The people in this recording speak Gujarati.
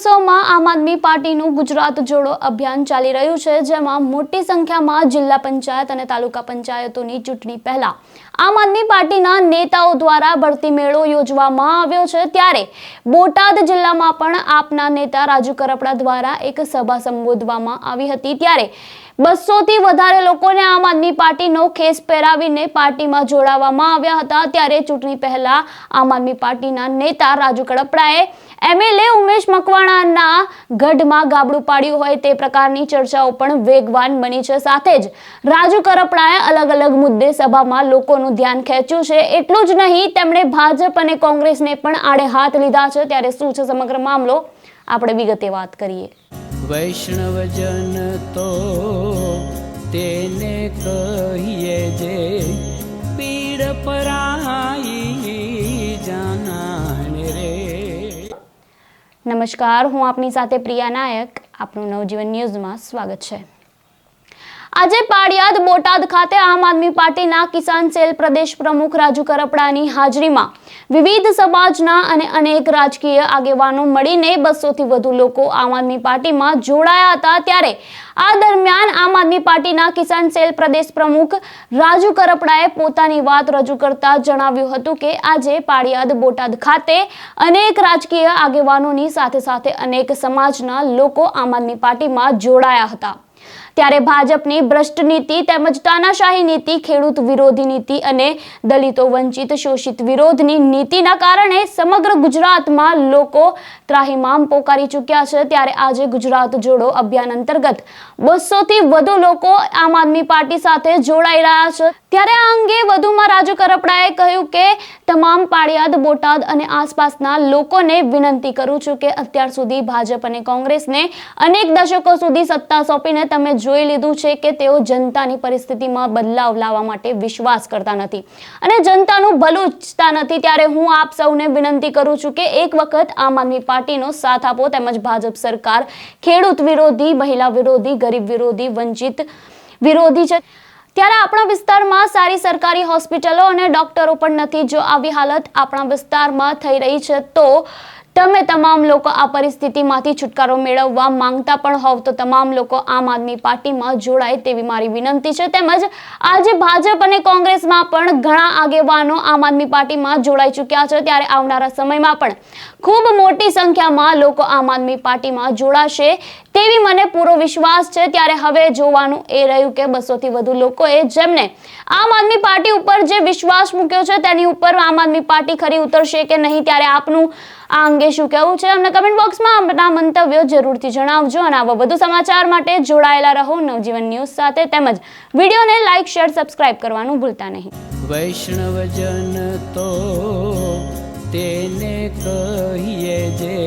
દિવસોમાં આમ આદમી પાર્ટીનું ગુજરાત જોડો અભિયાન ચાલી રહ્યું છે, જેમાં મોટી સંખ્યામાં જિલ્લા પંચાયત અને તાલુકા પંચાયતોની ચૂંટણી પહેલા આમ આદમી પાર્ટીના નેતાઓ દ્વારા ભરતી મેળો યોજવામાં આવ્યો છે। ત્યારે બોટાદ જિલ્લામાં પણ આપના નેતા રાજુ કરપડા દ્વારા એક સભા સંબોધવામાં આવી હતી। ત્યારે 200 થી વધારે લોકોને આમ આદમી પાર્ટીનો ખેસ પહેરાવીને પાર્ટીમાં જોડાવવામાં આવ્યા હતા। ત્યારે ચૂંટણી પહેલા આમ આદમી પાર્ટીના નેતા રાજુ કરપડાએ એમએલએ ઉમેશ મકવાણાના ગઢમાં ગાબડું પાડ્યું હોય તે પ્રકારની ચર્ચાઓ પણ વેગવાન બની છે। સાથે જ રાજુ કરપડાએ અલગ અલગ મુદ્દે સભામાં લોકોનું ધ્યાન ખેંચ્યું છે। એટલું જ નહીં, તેમણે ભાજપ અને કોંગ્રેસને પણ આડે હાથ લીધા છે। ત્યારે શું છે સમગ્ર મામલો, આપણે વિગતે વાત કરીએ। વૈષ્ણવજન તો તેને કહીએ જે પીડ પરાઈ જાનાને રે। નમસ્કાર, હું આપની સાથે પ્રિયા નાયક, આપનું નવજીવન ન્યૂઝમાં સ્વાગત છે। આજે પાડિયાદ બોટાદ ખાતે આમ આદમી પાર્ટીના કિસાન સેલ પ્રદેશ પ્રમુખ રાજુ કરપડાની હાજરીમાં વિવિધ સમાજના અને અનેક રાજકીય આગેવાનો મળીને 200 થી વધુ લોકો આમ આદમી પાર્ટીમાં જોડાયા હતા। ત્યારે આ દરમિયાન આમ આદમી પાર્ટીના કિસાન સેલ પ્રદેશ પ્રમુખ રાજુ કરપડાએ પોતાની વાત રજૂ કરતા જણાવ્યું હતું કે આજે પાડિયાદ બોટાદ ખાતે અનેક રાજકીય આગેવાનોની સાથે સાથે અનેક સમાજના લોકો આમ આદમી પાર્ટીમાં જોડાયા હતા। ત્યારે ભાજપની ભ્રષ્ટ નીતિ તેમજ તાનાશાહી નીતિ, ખેડૂત વિરોધી નીતિ અને દલિતો વંચિત શોષિત વિરોધની નીતિના કારણે સમગ્ર ગુજરાતમાં લોકો ત્રાહિમામ પોકારી ચૂક્યા છે। ત્યારે આજે ગુજરાત જોડો અભિયાન અંતર્ગત 200 થી વધુ લોકો આમ આદમી પાર્ટી સાથે જોડાઈ રહ્યા છે। ત્યારે આ અંગે વધુમાં રાજુ કરપડાએ કહ્યું કે તમામ પાડિયાદ બોટાદ અને આસપાસના લોકોને વિનંતી કરું છું કે અત્યાર સુધી ભાજપ અને કોંગ્રેસને અનેક દશકો સુધી સત્તા સોંપીને તમે જોઈ લીધું છે કે તેઓ જનતાની પરિસ્થિતિમાં બદલાવ લાવવા માટે વિશ્વાસ કરતા નથી અને જનતાનું ભલું ઈચ્છતા નથી। ત્યારે હું આપ સૌને વિનંતી કરું છું કે એક વખત આમ આદમી પાર્ટીનો સાથ આપો। તેમજ ભાજપ સરકાર ખેડૂત વિરોધી, મહિલા વિરોધી, ગરીબ વિરોધી, વંચિત વિરોધી છે। ત્યારે આપણા વિસ્તારમાં સારી સરકારી હોસ્પિટલો અને ડોક્ટરો પણ નથી। જો આવી હાલત આપણા વિસ્તારમાં થઈ રહી છે તો તમે તમામ લોકો આ પરિસ્થિતિમાંથી છુટકારો મેળવવા માંગતા પણ હોવ તો તમામ લોકો આમ આદમી પાર્ટીમાં જોડાય તેવી મારી વિનંતી છે। તેમજ આજે ભાજપ અને કોંગ્રેસમાં પણ ઘણા આગેવાનો આમ આદમી પાર્ટીમાં જોડાઈ ચૂક્યા છે। ત્યારે આવનારા સમયમાં પણ ખૂબ મોટી સંખ્યામાં લોકો આમ આદમી પાર્ટીમાં જોડાશે તેવી મને પૂરો વિશ્વાસ છે। ત્યારે હવે જોવાનું એ રહ્યું કે 200 થી વધુ લોકોએ જેમને આમ આદમી પાર્ટી ઉપર જે વિશ્વાસ મૂક્યો છે તેની ઉપર આમ આદમી પાર્ટી ખરી ઉતરશે કે નહીં। ત્યારે આપનું આ અંગે શું કહેવું છે અમને કમેન્ટ બોક્સમાં આપના મંતવ્યો જરૂરથી જણાવજો અને આવા વધુ સમાચાર માટે જોડાયેલા રહો નવજીવન ન્યૂઝ સાથે। તેમજ વિડીયોને લાઇક, શેર, સબસ્ક્રાઇબ કરવાનું ભૂલતા નહીં। વૈષ્ણવજન તો તેને કહીએ જે